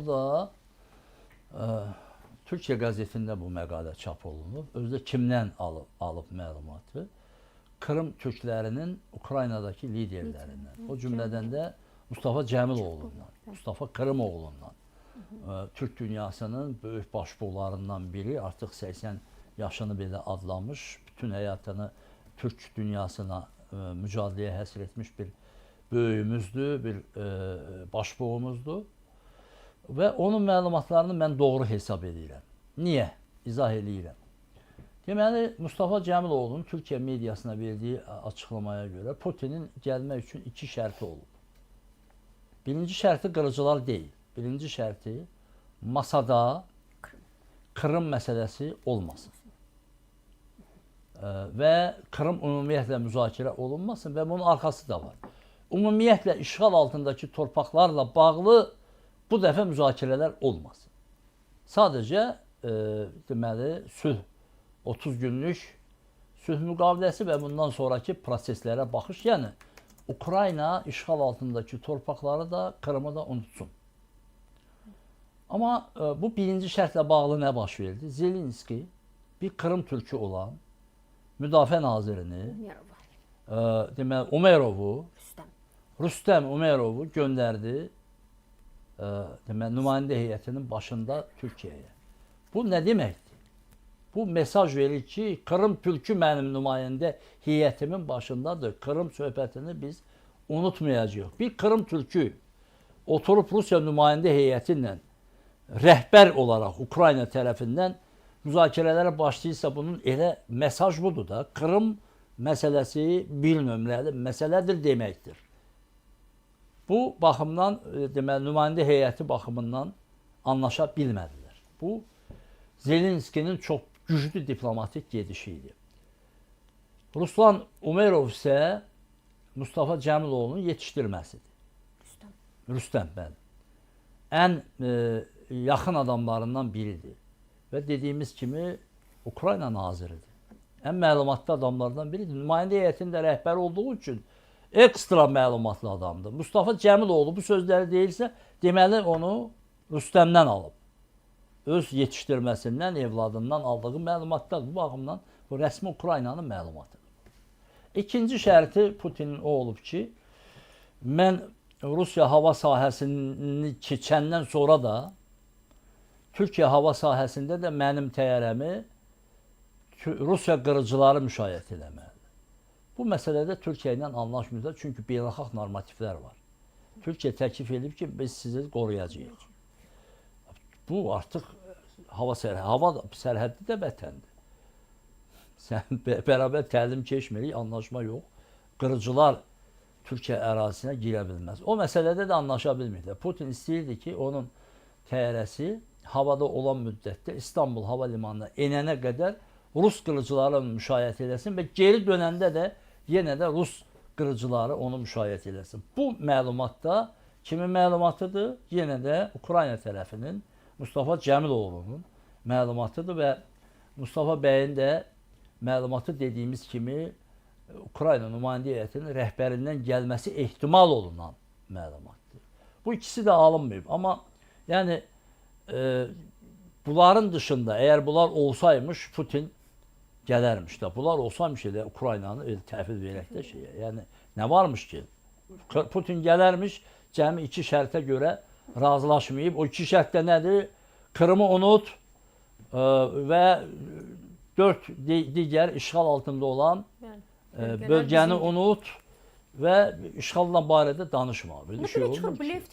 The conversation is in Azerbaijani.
Orada Türkiyə qəzetində bu məqalə çap olunub. Özü də kimdən alıb məlumatı? Krım türklərinin Ukraynadakı liderlərindən. O cümlədən də Mustafa Cəmiloğlu'ndan, Mustafa Krımoğlu'ndan. Türk dünyasının böyük başbuğlarından biri, artıq 80 yaşını belə adlamış, bütün həyatını Türk dünyasına mücadiləyə həsr etmiş bir böyüyümüzdür, bir başbuğumuzdur. Və onun məlumatlarını mən doğru hesab edirəm. Niyə? İzah edirəm. Deməli, Mustafa Cəmiloğlu'nun Türkiyə mediasına verdiyi açıqlamaya görə Putinin gəlmək üçün 2 şərti olub. Birinci şərti qırıcılar deyil. Birinci şərti masada Krım məsələsi olmasın. Və Krım ümumiyyətlə müzakirə olunmasın və bunun arxası da var. Ümumiyyətlə işğal altındakı torpaqlarla bağlı bu dəfə müzakirələr olmasın. Sadəcə deməli sülh 30 günlük sülh müqaviləsi və bundan sonraki proseslərə baxış, yəni Ukrayna işğal altındakı torpaqları da, Krımı da unutsun. Amma bu birinci şərtlə bağlı nə baş verdi? Zelenski bir Krım türkü olan müdafiə nazirini deməli Umerovu, Rüstəm Umerovu göndərdi deməli nümayəndə heyətinin başında Türkiyəyə. Bu nə deməkdir? Bu mesaj verir ki, Krım türkü mənim nümayəndə heyətimin başındadır. Krım söhbətini biz unutmayacağıq. Bir Krım türkü oturub Rusiya nümayəndə heyəti ilə rəhbər olaraq Ukrayna tərəfindən müzakirələrə başlayırsa, bunun elə mesaj budur da, Krım məsələsi bir nömrəli məsələdir deməkdir. Bu baxımdan deməli nümayəndə heyəti baxımından anlaşa bilmədilər. Bu Zelenskinin çox güclü diplomatik gedişi idi. Ruslan Umerov isə Mustafa Cəmiloğlu'nun yetişdirməsidir. Rüstəm, bəli. Ən yaxın adamlarından biridir. Və dediyimiz kimi Ukrayna naziridir. Ən məlumatlı adamlardan biridir. Nümayəndə heyətində rəhbər olduğu üçün ekstra məlumatlı adamdır. Mustafa Cəmiloğlu bu sözləri deyilsə, deməli onu Rüstəmdən alıb. Öz yetişdirməsindən, evladından aldığı məlumatlar. Bu baxımdan bu rəsmi Ukraynanın məlumatıdır. İkinci şərti Putinin o olub ki, mən Rusiya hava sahəsini keçəndən sonra da Türkiyə hava sahəsində də mənim təyyarəmi Rusiya qırıcıları müşayiət eləməlidir. Bu məsələdə Türkiyə ilə anlaşmırlar, çünki beynəlxalq normativlər var. Türkiyə təklif edib ki, biz sizi qoruyacağıq. Bu artıq hava sərhəddi də vətəndir. Sən bərabər təlim keçmirik, anlaşma yox. Qırıcılar Türkiyə ərazisinə girə bilməz. O məsələdə də anlaşa bilmirlər. Putin istəyirdi ki, onun təyyarəsi havada olan müddətdə İstanbul hava limanına enənə qədər Rus qırıcıları onu müşayiət eləsin və geri dönəndə də yenə də Rus qırıcıları onu müşayiət eləsin. Bu məlumat da kimin məlumatıdır? Yenə də Ukrayna tərəfinin Mustafa Cəmiloğlu'nun məlumatıdır və Mustafa bəyin də məlumatı dediyimiz kimi Ukrayna nümayəndə heyətinin rəhbərindən gəlməsi ehtimal olunan məlumatdır. Bu ikisi də alınmayıb. Amma yəni bunların dışında əgər bunlar olsaymış Putin gələrmiş də. Bunlar olsaymış elə Ukraynanı təhvil verək də şeyə. Yəni nə varmış ki? Putin gələrmiş, cəmi 2 şərtə görə razılaşmayıb. O 2 şərt də nədir? Krımı unut və 4 digər işğal altında olan bölgəni unut və işğalla barədə danışma. Nə qədər çıxır blefdir